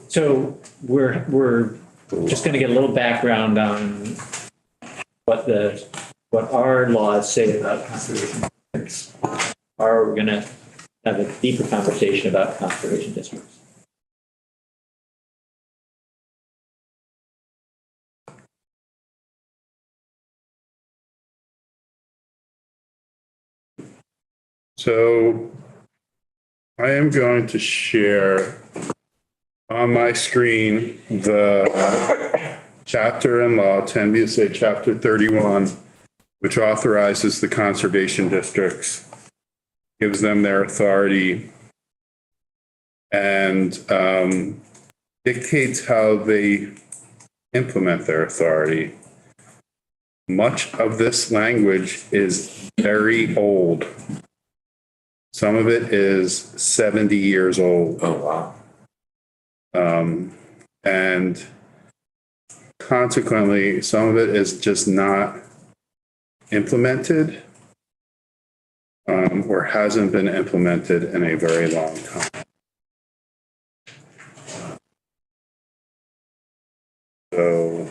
So we're just going to get a little background on what our laws say about conservation districts. Or we're going to have a deeper conversation about conservation districts. So I am going to share on my screen the chapter in law, 10 VSA chapter 31, which authorizes the conservation districts, gives them their authority, and dictates how they implement their authority. Much of this language is very old. Some of it is 70 years old. Oh, wow. And consequently, some of it is just not implemented or hasn't been implemented in a very long time. So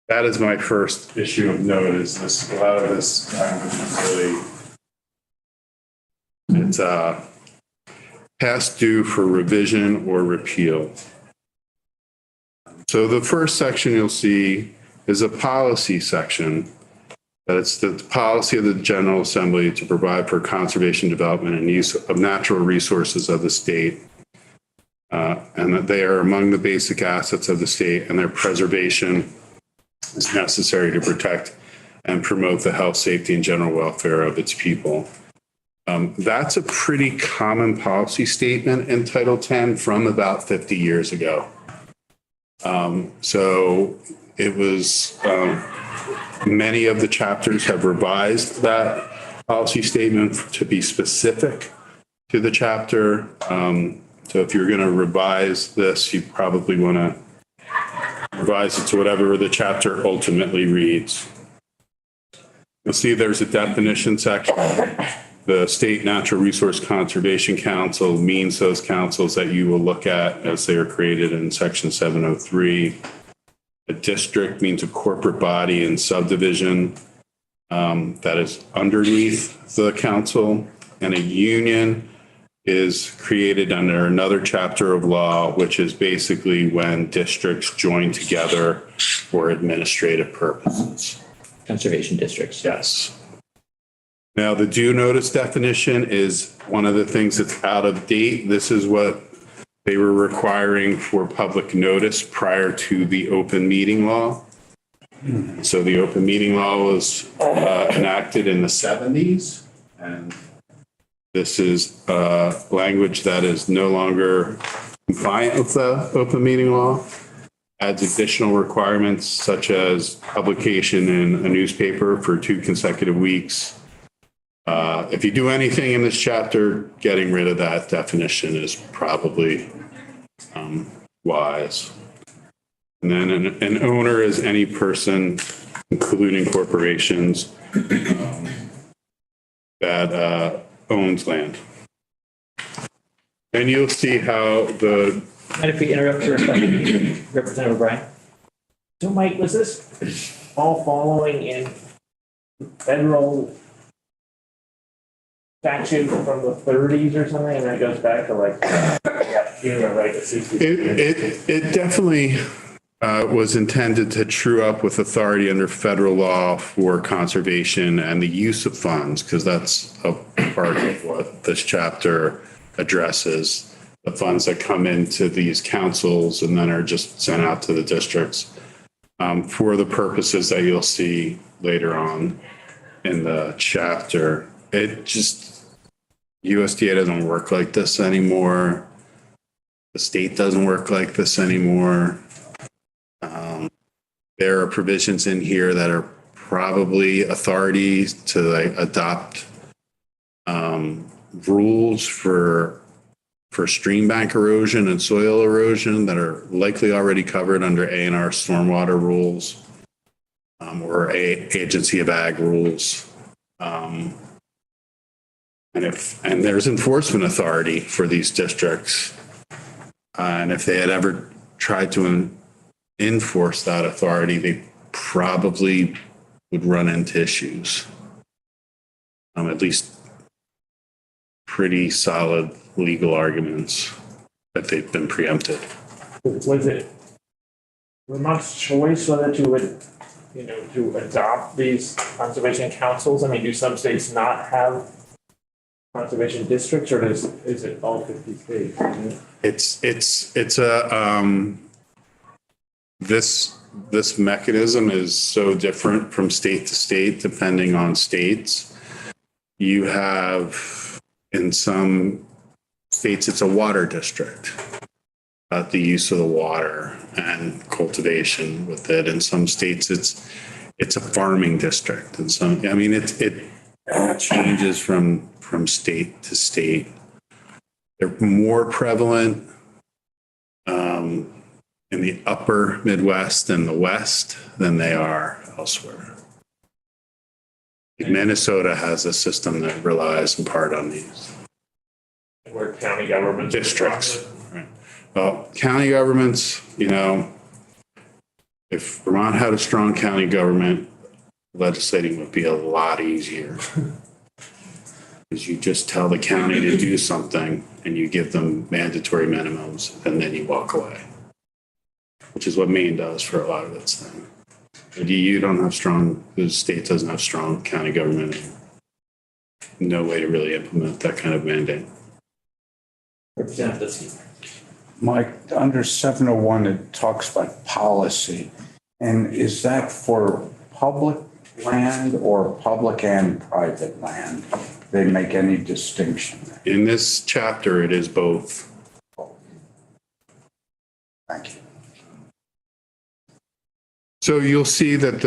that is my first issue of note, is this, a lot of this language is really, it's past due for revision or repeal. So the first section you'll see is a policy section. That's the policy of the General Assembly to provide for conservation, development, and use of natural resources of the state. And that they are among the basic assets of the state, and their preservation is necessary to protect and promote the health, safety, and general welfare of its people. That's a pretty common policy statement in Title 10 from about 50 years ago. So it was, many of the chapters have revised that policy statement to be specific to the chapter. So if you're going to revise this, you probably want to revise it to whatever the chapter ultimately reads. You'll see there's a definition section. The State Natural Resource Conservation Council means those councils that you will look at as they are created in Section 703. A district means a corporate body and subdivision that is underneath the council, and a union is created under another chapter of law, which is basically when districts join together for administrative purposes. Conservation districts. Yes. Now, the due notice definition is one of the things that's out of date. This is what they were requiring for public notice prior to the open meeting law. So the open meeting law was enacted in the 70s, and this is language that is no longer compliant with the open meeting law. Adds additional requirements such as publication in a newspaper for 2 consecutive weeks. If you do anything in this chapter, getting rid of that definition is probably wise. And then an owner is any person, including corporations, that owns land. And you'll see how the... And if we interrupt for a second, Representative O'Brien. So Mike, was this all following in federal statute from the 30s or something, and then it goes back to like, right, the 60s? It definitely was intended to true up with authority under federal law for conservation and the use of funds, because that's a part of what this chapter addresses. The funds that come into these councils and then are just sent out to the districts for the purposes that you'll see later on in the chapter. It just, USDA doesn't work like this anymore. The state doesn't work like this anymore. There are provisions in here that are probably authorities to like adopt rules for stream bank erosion and soil erosion that are likely already covered under A&R stormwater rules or Agency of Ag rules. And there's enforcement authority for these districts. And if they had ever tried to enforce that authority, they probably would run into issues. At least pretty solid legal arguments that they've been preempted. Was it Vermont's choice whether to, to adopt these conservation councils? I mean, do some states not have conservation districts, or is it all 50 states? It's a, this mechanism is so different from state to state, depending on states. You have, in some states, it's a water district, the use of the water and cultivation with it. In some states, it's a farming district. And some, I mean, it changes from state to state. They're more prevalent in the upper Midwest and the West than they are elsewhere. Minnesota has a system that relies in part on these. Where county governments. Districts. Right. Well, county governments, if Vermont had a strong county government, legislating would be a lot easier. Because you just tell the county to do something and you give them mandatory minimums and then you walk away. Which is what Maine does for a lot of its thing. You don't have the state doesn't have strong county government. No way to really implement that kind of mandate. Mike, under 701, it talks about policy. And is that for public land or public and private land? They make any distinction? In this chapter, it is both. Thank you. So you'll see that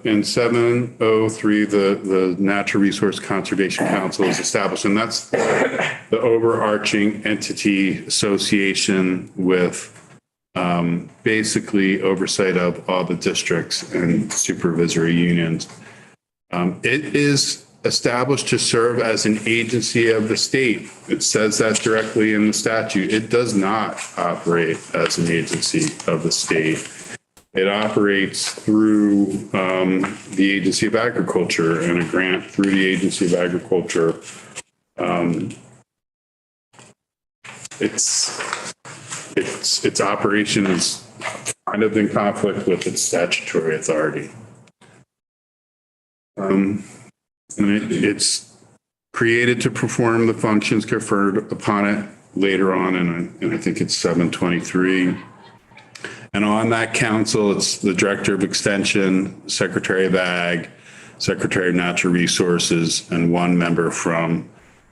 in 703, the Natural Resource Conservation Council is established, and that's the overarching entity association with basically oversight of all the districts and supervisory unions. It is established to serve as an agency of the state. It says that directly in the statute. It does not operate as an agency of the state. It operates through the Agency of Agriculture and a grant through the Agency of Agriculture. Its operation is kind of in conflict with its statutory authority. And it's created to perform the functions conferred upon it later on, and I think it's 723. And on that council, it's the Director of Extension, Secretary of Ag, Secretary of Natural Resources, and one member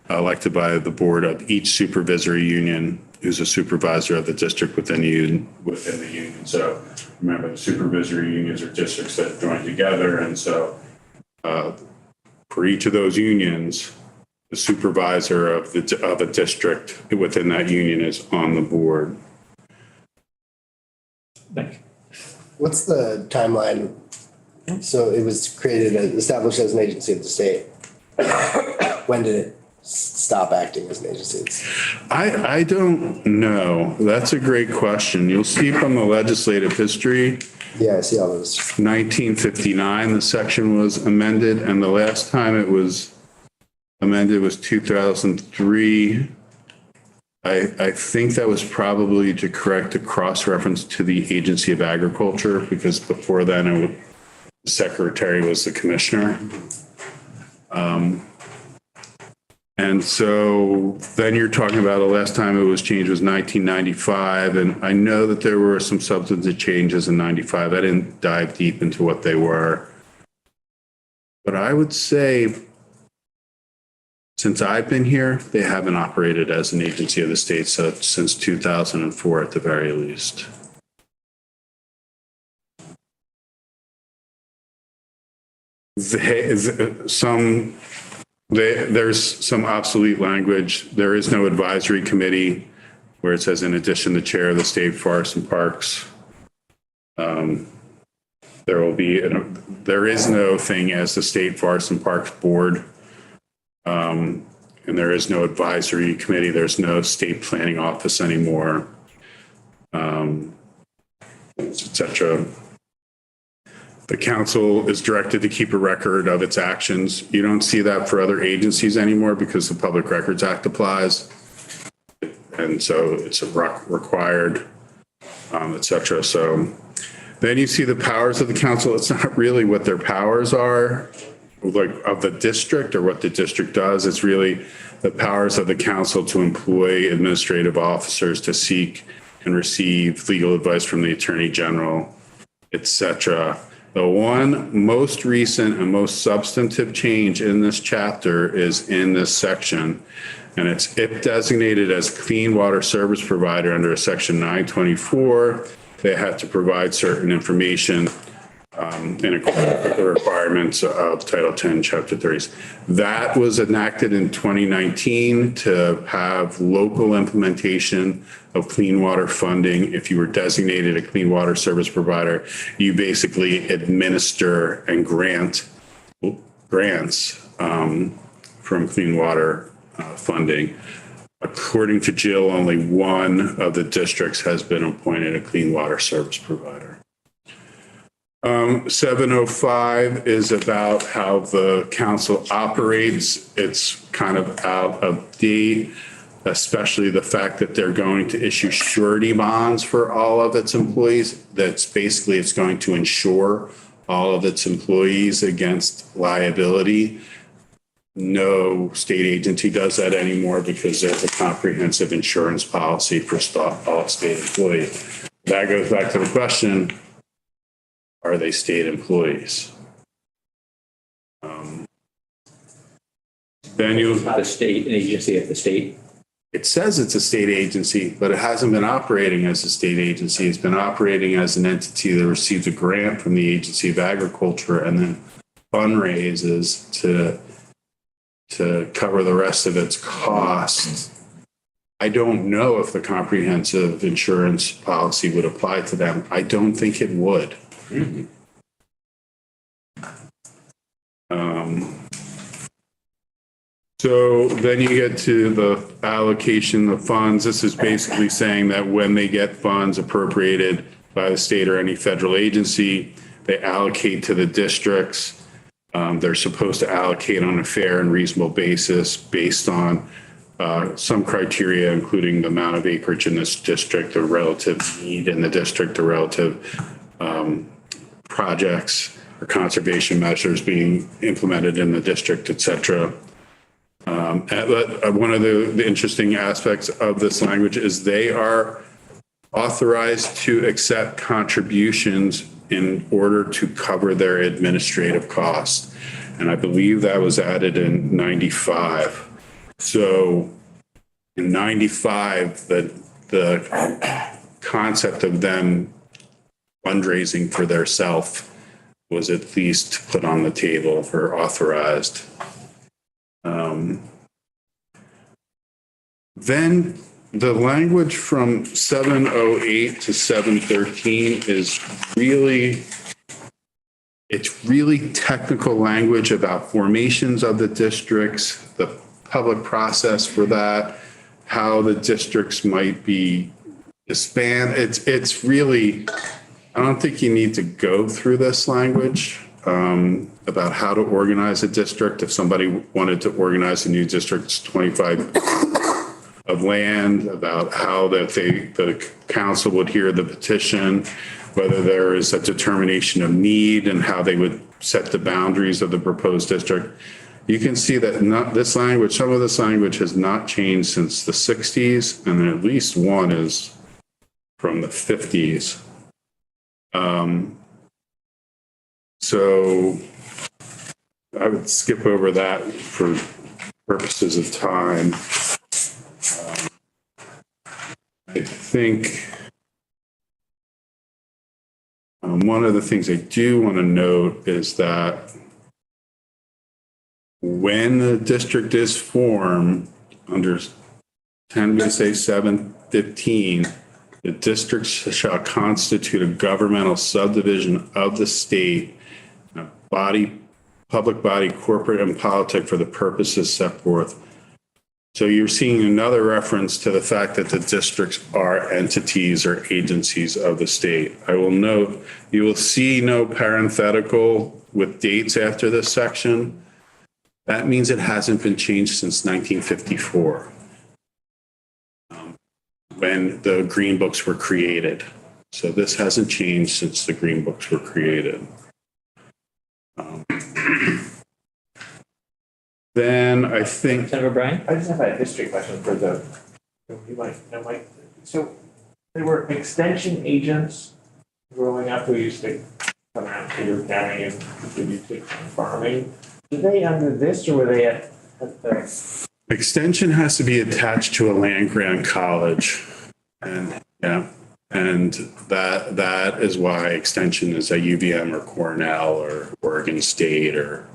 elected by the board of each supervisory union, who's a supervisor of the district within the union. So remember, the supervisory unions are districts that join together. And so for each of those unions, the supervisor of a district within that union is on the board. What's the timeline? So it was established as an agency of the state. When did it stop acting as an agency? I don't know. That's a great question. You'll see from the legislative history. Yeah, I see all those. 1959, the section was amended, and the last time it was amended was 2003. I think that was probably to correct a cross-reference to the Agency of Agriculture, because before then the secretary was the commissioner. And so then you're talking about the last time it was changed was 1995. And I know that there were some substantive changes in 95. I didn't dive deep into what they were. But I would say since I've been here, they haven't operated as an agency of the state since 2004 at the very least. There's some obsolete language. There is no advisory committee where it says, in addition, the chair of the state forests and parks. There is no thing as the state forests and parks board. And there is no advisory committee. There's no state planning office anymore. etc. The council is directed to keep a record of its actions. You don't see that for other agencies anymore because the Public Records Act applies. And so it's a required, etc. So then you see the powers of the council. It's not really what their powers are, like of the district or what the district does. It's really the powers of the council to employ administrative officers to seek and receive legal advice from the Attorney General, etc. The one most recent and most substantive change in this chapter is in this section, and it's if designated as clean water service provider under section 924, they have to provide certain information in accordance with the requirements of Title 10, Chapter 30. That was enacted in 2019 to have local implementation of clean water funding. If you were designated a clean water service provider, you basically administer and grant grants from clean water funding. According to Jill, only one of the districts has been appointed a clean water service provider. 705 is about how the council operates. It's kind of out of date, especially the fact that they're going to issue surety bonds for all of its employees. That's basically, it's going to insure all of its employees against liability. No state agency does that anymore because there's a comprehensive insurance policy for all state employees. That goes back to the question, are they state employees? Then you... Not a state, an agency of the state. It says it's a state agency, but it hasn't been operating as a state agency. It's been operating as an entity that receives a grant from the Agency of Agriculture and then fundraises to cover the rest of its costs. I don't know if the comprehensive insurance policy would apply to them. I don't think it would. So then you get to the allocation of funds. This is basically saying that when they get funds appropriated by the state or any federal agency, they allocate to the districts. They're supposed to allocate on a fair and reasonable basis based on some criteria, including the amount of acreage in this district, the relative need in the district, the relative projects or conservation measures being implemented in the district, et cetera. One of the interesting aspects of this language is they are authorized to accept contributions in order to cover their administrative costs. And I believe that was added in 95. So in 95, the concept of them fundraising for their self was at least put on the table or authorized. Then the language from 708 to 713 is really, it's really technical language about formations of the districts, the public process for that, how the districts might be disbanded. It's really, I don't think you need to go through this language about how to organize a district. If somebody wanted to organize a new district, it's 25 of land, about how that the council would hear the petition, whether there is a determination of need and how they would set the boundaries of the proposed district. You can see that this language, some of this language has not changed since the 60s, and then at least one is from the 50s. So I would skip over that for purposes of time. I think one of the things I do want to note is that when the district is formed under 10 VSA 715, the district shall constitute a governmental subdivision of the state, a body, public body, corporate and politic for the purposes set forth. So you're seeing another reference to the fact that the districts are entities or agencies of the state. I will note, you will see no parenthetical with dates after this section. That means it hasn't been changed since 1954, when the Green Books were created. So this hasn't changed since the Green Books were created. Then I think, Senator Bryan? I just have a history question for you might know, Mike. So there were extension agents growing up who used to come out to your county and contribute to farming. Were they under this or were they at the? extension has to be attached to a land grant college. And yeah, and that is why extension is at UVM or Cornell or Oregon State or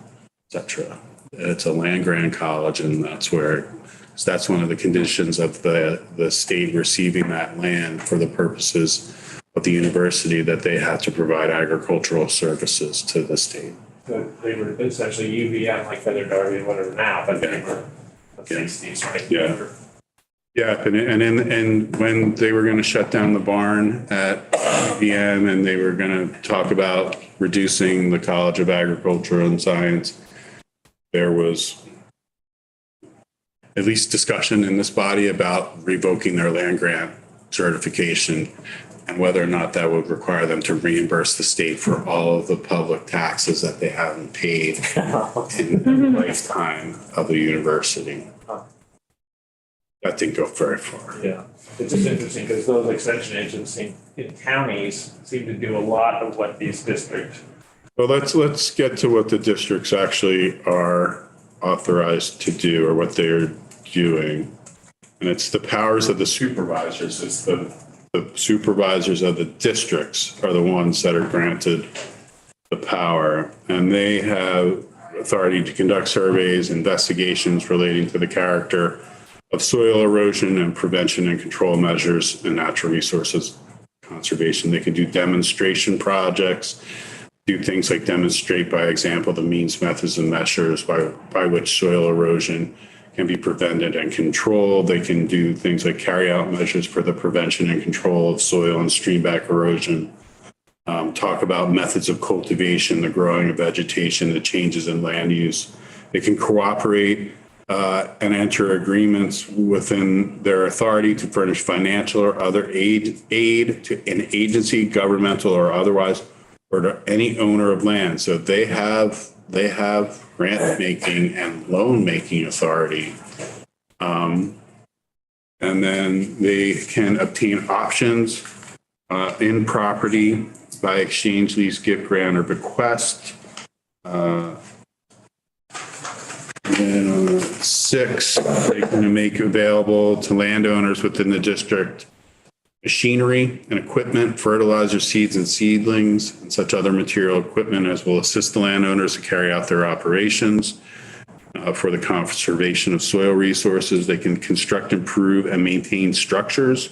et cetera. It's a land grant college, and that's one of the conditions of the state receiving that land for the purposes of the university, that they have to provide agricultural services to the state. So they were essentially UVM, like Feather Darby and whatever now, but they were the Yeah. 60s, right? Yeah. Yeah, and when they were going to shut down the barn at UVM and they were going to talk about reducing the College of Agriculture and Science, there was at least discussion in this body about revoking their land grant certification and whether or not that would require them to reimburse the state for all of the public taxes that they haven't paid in the lifetime of the university. That didn't go very far. Yeah, it's just interesting because those extension agents in counties seem to do a lot of what these districts. Well, let's get to what the districts actually are authorized to do or what they're doing. And it's the powers of the supervisors. It's the supervisors of the districts are the ones that are granted the power. And they have authority to conduct surveys, investigations relating to the character of soil erosion and prevention and control measures and natural resources conservation. They can do demonstration projects, do things like demonstrate by example the means, methods, and measures by which soil erosion can be prevented and controlled. They can do things like carry out measures for the prevention and control of soil and stream back erosion. Talk about methods of cultivation, the growing of vegetation, the changes in land use. They can cooperate and enter agreements within their authority to furnish financial or other aid to an agency, governmental or otherwise, or to any owner of land. So they have grant making and loan making authority. And then they can obtain options in property by exchange, lease, gift, grant, or bequest. And then 6, they can make available to landowners within the district machinery and equipment, fertilizer, seeds and seedlings, and such other material equipment as will assist the landowners to carry out their operations. For the conservation of soil resources, they can construct, improve, and maintain structures.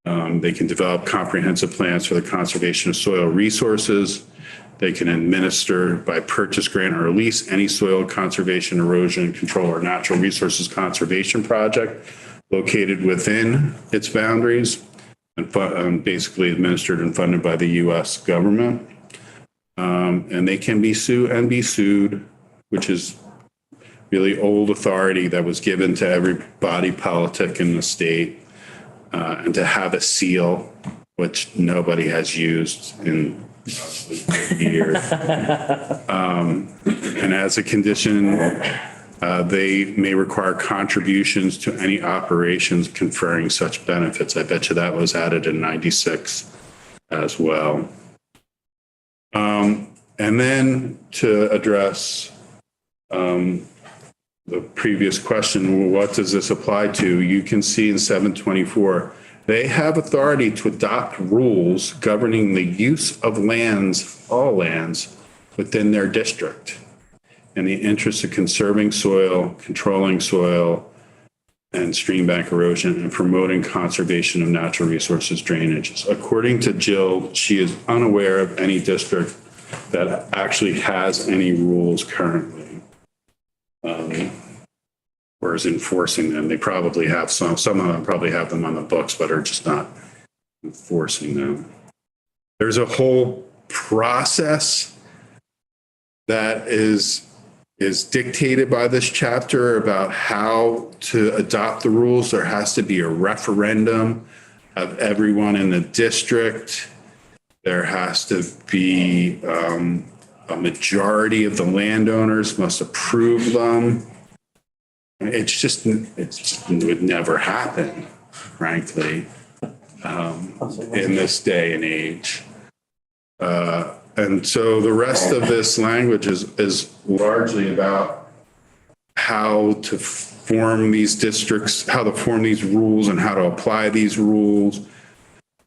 They can develop comprehensive plans for the conservation of soil resources. They can administer by purchase, grant, or lease any soil conservation, erosion control, or natural resources conservation project located within its boundaries and basically administered and funded by the U.S. government. And they can be sued, which is really old authority that was given to every body politic in the state, and to have a seal, which nobody has used in years. And as a condition, they may require contributions to any operations conferring such benefits. I bet you that was added in 96 as well. And then to address the previous question, well, what does this apply to? You can see in 724, they have authority to adopt rules governing the use of lands, all lands, within their district in the interest of conserving soil, controlling soil and stream bank erosion, and promoting conservation of natural resources drainages. According to Jill, she is unaware of any district that actually has any rules currently. Whereas enforcing them, they probably have some of them probably have them on the books, but are just not enforcing them. There's a whole process that is dictated by this chapter about how to adopt the rules. There has to be a referendum of everyone in the district. There has to be a majority of the landowners must approve them. It just would never happen, frankly, in this day and age. And so the rest of this language is largely about how to form these districts, how to form these rules and how to apply these rules,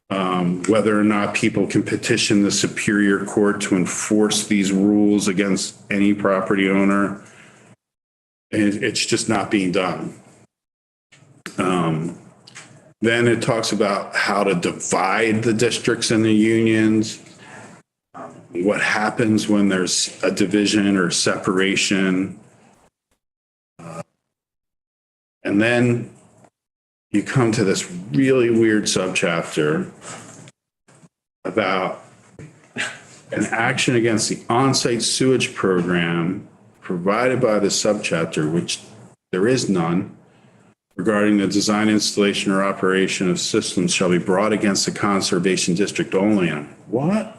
whether or not people can petition the Superior Court to enforce these rules against any property owner. It's just not being done. Then it talks about how to divide the districts and the unions, what happens when there's a division or separation. And then you come to this really weird subchapter about an action against the on-site sewage program provided by the subchapter, which there is none, regarding the design, installation, or operation of systems shall be brought against the conservation district only. And what?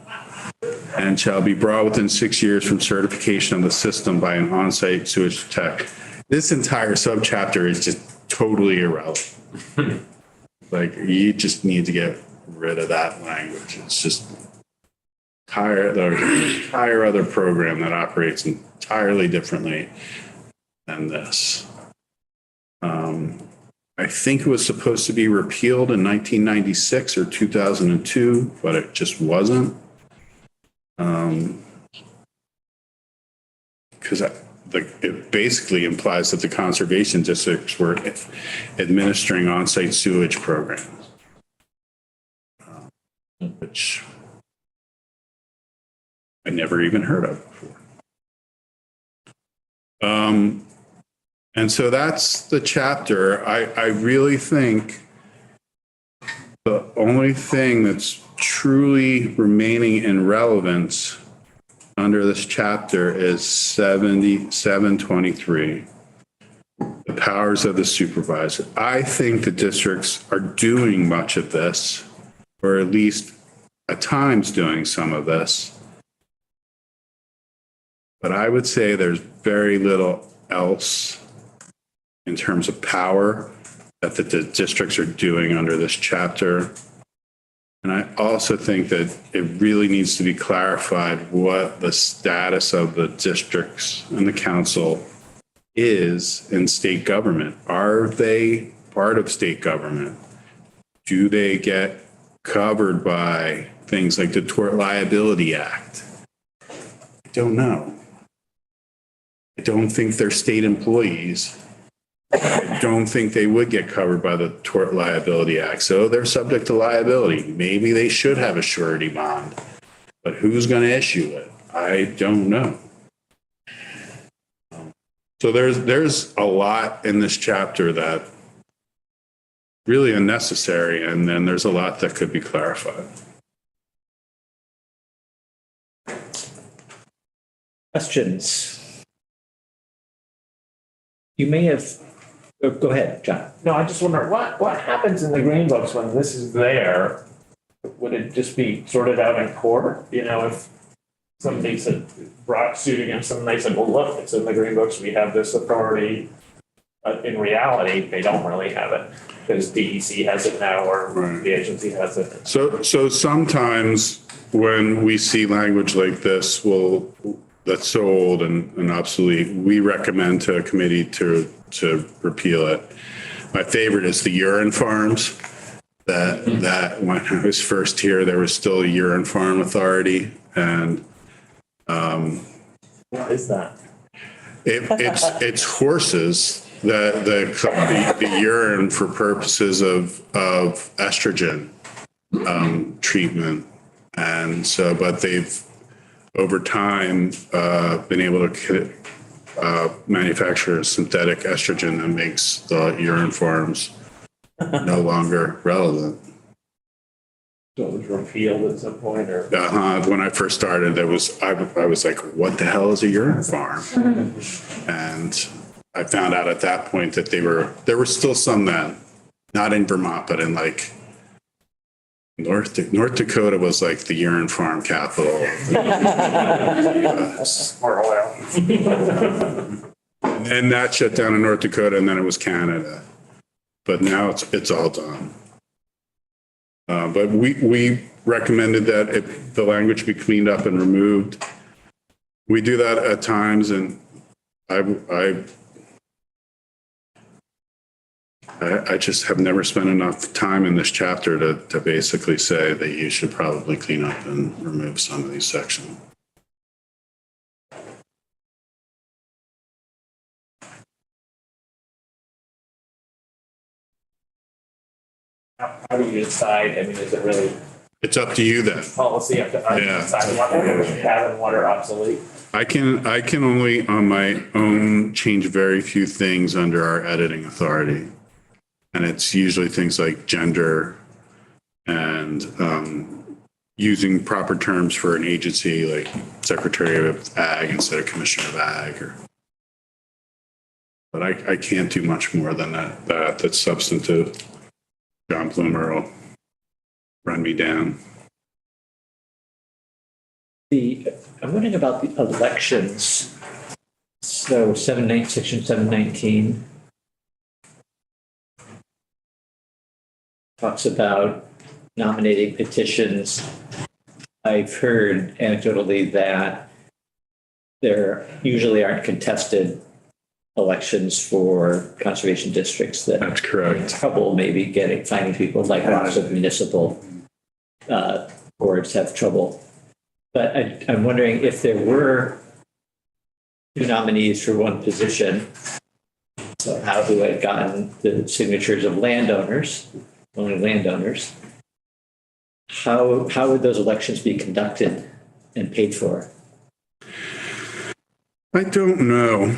And shall be brought within 6 years from certification of the system by an on-site sewage tech. This entire subchapter is just totally irrelevant. Like, you just need to get rid of that language. It's just the entire other program that operates entirely differently than this. I think it was supposed to be repealed in 1996 or 2002, but it just wasn't. Because it basically implies that the conservation districts were administering on-site sewage programs, which I never even heard of before. And so that's the chapter. I really think the only thing that's truly remaining in relevance under this chapter is 7723, the powers of the supervisor. I think the districts are doing much of this, or at least at times doing some of this. But I would say there's very little else in terms of power that the districts are doing under this chapter. And I also think that it really needs to be clarified what the status of the districts and the council is in state government. Are they part of state government? Do they get covered by things like the Tort Liability Act? I don't know. I don't think they're state employees. I don't think they would get covered by the Tort Liability Act. So they're subject to liability. Maybe they should have a surety bond, but who's going to issue it? I don't know. So there's a lot in this chapter that really unnecessary, and then there's a lot that could be clarified. Questions? You may have, go ahead, John. No, I just wonder, what happens in the green books when this is there? Would it just be sorted out in court? You know, if somebody said, brought suit against them, and they said, well, look, it's in the green books, we have this authority. In reality, they don't really have it because DEC has it now, or the agency has it. So sometimes when we see language like this, that's so old and obsolete, we recommend to a committee to repeal it. My favorite is the urine farms. That when I was first here, there was still a urine farm authority, and What is that? it's horses. The urine for purposes of estrogen treatment, and so but they've over time been able to manufacture synthetic estrogen that makes the urine forms no longer relevant. So it was repealed at some point or? When I first started, I was like, what the hell is a urine farm? And I found out at that point that there were still some that, not in Vermont, but in like North Dakota was like the urine farm capital. For a while. And that shut down in North Dakota, and then it was Canada. But now it's all done. But we recommended that the language be cleaned up and removed. We do that at times, and I just have never spent enough time in this chapter to basically say that you should probably clean up and remove some of these sections. How do you decide? I mean, is it really It's up to you then. policy up to Yeah. decide what we have and what are obsolete? I can only on my own change very few things under our editing authority. And it's usually things like gender and using proper terms for an agency like Secretary of Ag instead of Commissioner of Ag. But I can't do much more than that. That's substantive. John Bloomer will run me down. I'm wondering about the elections. So section 719 talks about nominating petitions. I've heard anecdotally that there usually aren't contested elections for conservation districts that That's correct. trouble maybe finding people, like lots of municipal boards have trouble. But I'm wondering if there were two nominees for one position, so how who had gotten the signatures of landowners, only landowners, how would those elections be conducted and paid for? I don't know.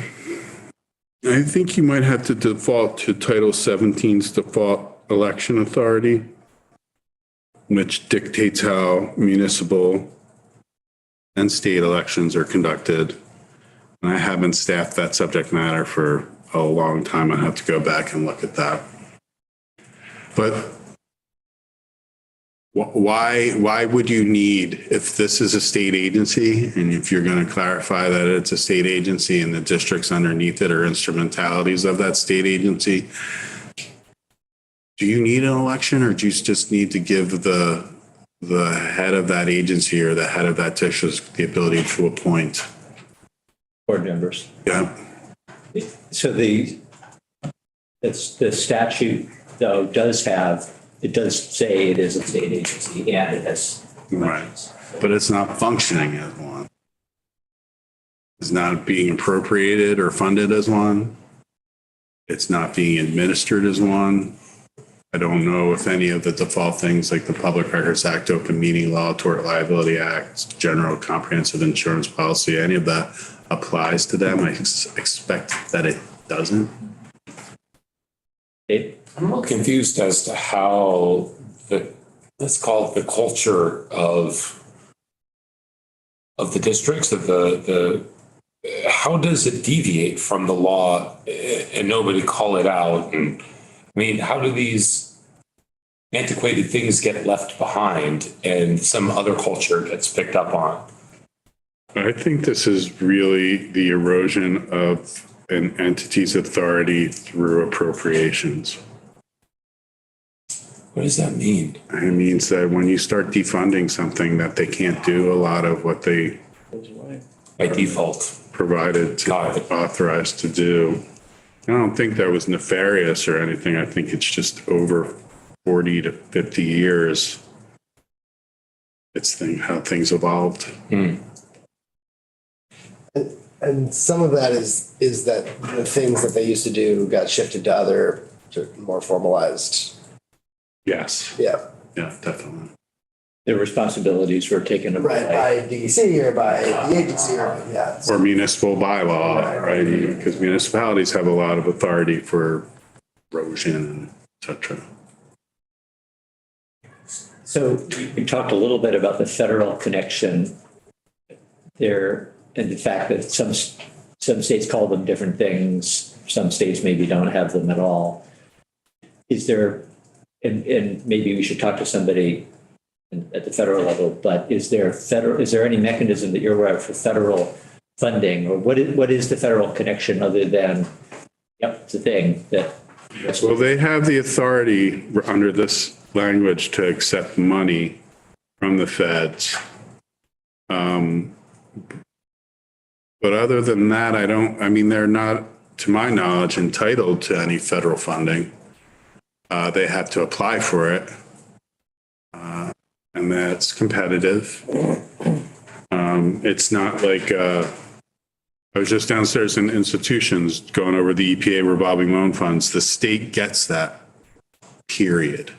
I think you might have to default to Title 17's default election authority, which dictates how municipal and state elections are conducted. And I haven't staffed that subject matter for a long time. I have to go back and look at that. But why would you need, if this is a state agency, and if you're going to clarify that it's a state agency and the districts underneath it are instrumentalities of that state agency, do you need an election, or do you just need to give the head of that agency or the head of that district the ability to appoint? Board members. Yeah. So the statute, though, does say it is a state agency and it has. Right. But it's not functioning as one. It's not being appropriated or funded as one. It's not being administered as one. I don't know if any of the default things like the Public Records Act, Open Meeting Law, Tort Liability Act, General Comprehensive Insurance Policy, any of that applies to them. I expect that it doesn't. I'm a little confused as to how let's call it the culture of the districts, of how does it deviate from the law and nobody call it out? And I mean, how do these antiquated things get left behind and some other culture gets picked up on? I think this is really the erosion of an entity's authority through appropriations. What does that mean? It means that when you start defunding something, that they can't do a lot of what they By default. provided to Got it. authorized to do. I don't think that was nefarious or anything. I think it's just over 40 to 50 years. It's how things evolved. And some of that is that the things that they used to do got shifted to other, to more formalized. Yes. Yeah. Yeah, definitely. their responsibilities were taken away. Right, by DEC or by the agency or, yeah. Or municipal bylaw, right? Because municipalities have a lot of authority for erosion and et cetera. So we talked a little bit about the federal connection there and the fact that some states call them different things. Some states maybe don't have them at all. Is there, and maybe we should talk to somebody at the federal level, but is there any mechanism that you're aware of for federal funding, or what is the federal connection other than, yep, it's a thing that. Well, they have the authority under this language to accept money from the feds. But other than that, they're not, to my knowledge, entitled to any federal funding. They have to apply for it. And that's competitive. It's not like, I was just downstairs in institutions going over the EPA revolving loan funds. The state gets that, period.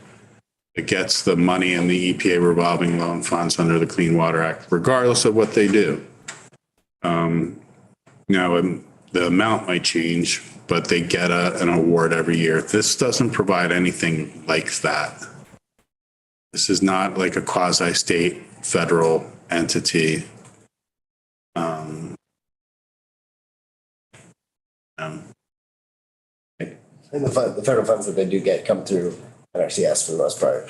It gets the money in the EPA revolving loan funds under the Clean Water Act, regardless of what they do. Now, the amount might change, but they get an award every year. This doesn't provide anything like that. This is not like a quasi-state federal entity. And the federal funds that they do get come through NRCS for the most part.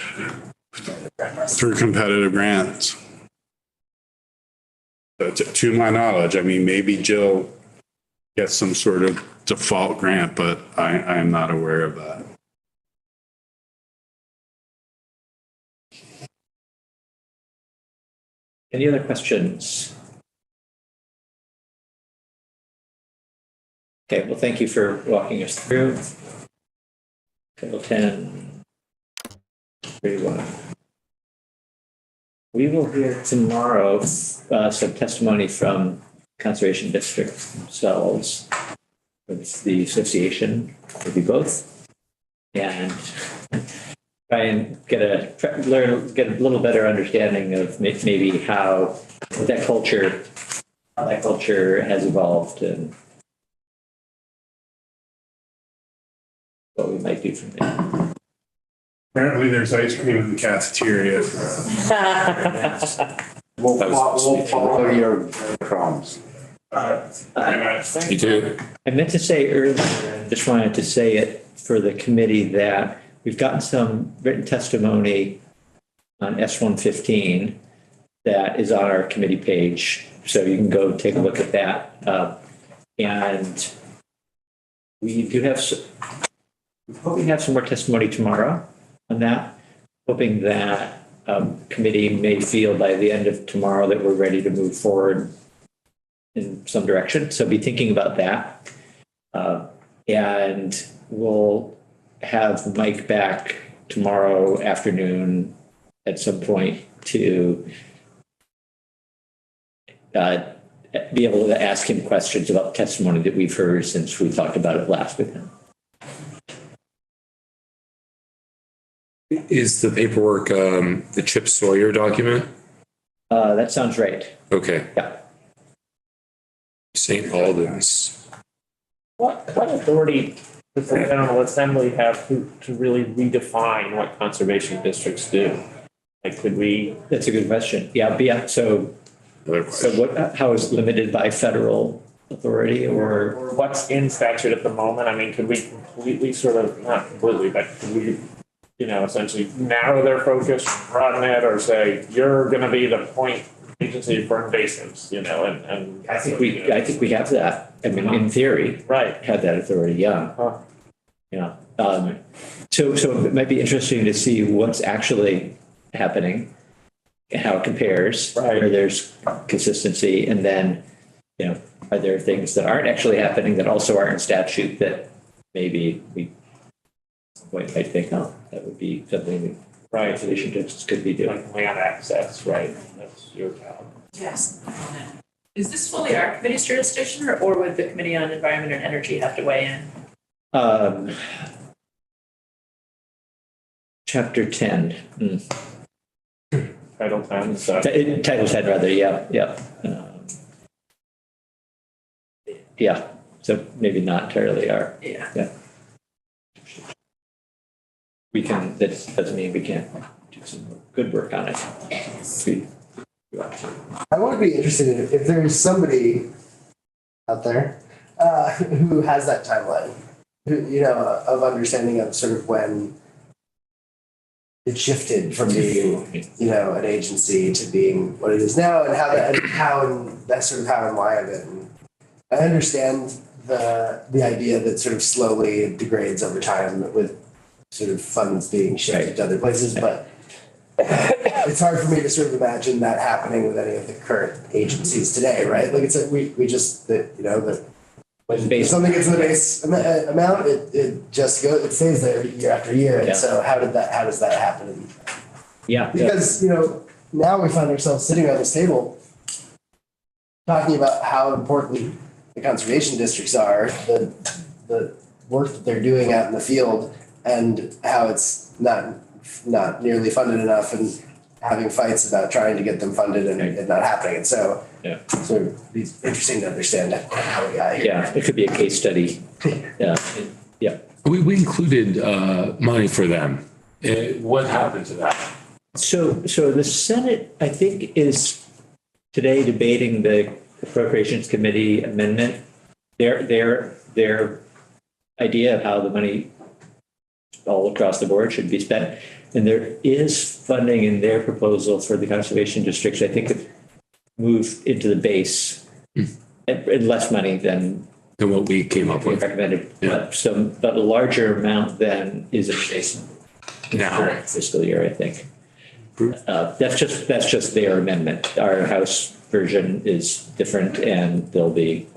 Through competitive grants. But to my knowledge, maybe Jill gets some sort of default grant, but I am not aware of that. Any other questions? Okay, well, thank you for walking us through. Title 10, 31. We will hear tomorrow some testimony from Conservation District themselves, with the association, maybe both, and try and get a little better understanding of maybe how that culture has evolved and what we might do from there. Apparently there's ice cream in the cafeteria. We'll follow your crumbs. You too. I meant to say earlier, just wanted to say it for the committee, that we've gotten some written testimony on S115 that is on our committee page. So you can go take a look at that. And we do have, we have some more testimony tomorrow on that, hoping that committee may feel by the end of tomorrow that we're ready to move forward in some direction. So be thinking about that. And we'll have Mike back tomorrow afternoon at some point to be able to ask him questions about the testimony that we've heard since we talked about it last with him. Is the paperwork the Chip Sawyer document? That sounds right. Okay. Yeah. St. Albans. What authority does the General Assembly have to really redefine what conservation districts do? Like, could we? That's a good question. Yeah. So how is it limited by federal authority or What's in statute at the moment? I mean, could we completely not completely, but could we, essentially narrow their focus, broaden it, or say, you're going to be the point agency for invasives, and I think we have that. I mean, in theory, right. have that authority. Yeah. Huh. Yeah. So it might be interesting to see what's actually happening and how it compares, right. where there's consistency, and then, are there things that aren't actually happening that also aren't in statute that maybe we might think, oh, that would be something that conservation districts could be doing. Like land access, right? That's your job. Yes. Is this fully our committee's jurisdiction, or would the Committee on Environment and Energy have to weigh in? Chapter 10. Title 10, so. Title 10 rather, yeah. Yeah, so maybe not entirely our, Yeah. we can, that doesn't mean we can't do some good work on it. I would be interested in if there's somebody out there who has that timeline, who, of understanding of sort of when it shifted from being, an agency to being what it is now, and that's sort of how and why of it. And I understand the idea that sort of slowly it degrades over time with sort of funds being shifted to other places, but it's hard for me to sort of imagine that happening with any of the current agencies today, right? Like we just that when something gets in the base amount, it just goes, it stays there year after year. And so how does that happen? Yeah. Because now we find ourselves sitting on this table talking about how important the conservation districts are, the work that they're doing out in the field, and how it's not nearly funded enough, and having fights about trying to get them funded and it not happening. And so it's interesting to understand how we got here. Yeah, it could be a case study. Yeah. We included money for them. What happened to that? So the Senate, I think, is today debating the Appropriations Committee amendment. Their idea of how the money all across the board should be spent. And there is funding in their proposal for the conservation districts. I think it moved into the base and less money than what we came up with. Recommended. Yeah. But a larger amount than is in base Now. current fiscal year, I think. That's just their amendment. Our House version is different, and there'll be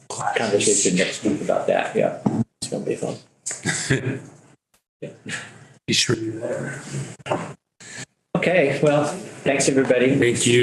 conversation next week about that. Yeah, it's gonna be fun. Be sure you're there. Okay, well, thanks, everybody. Thank you.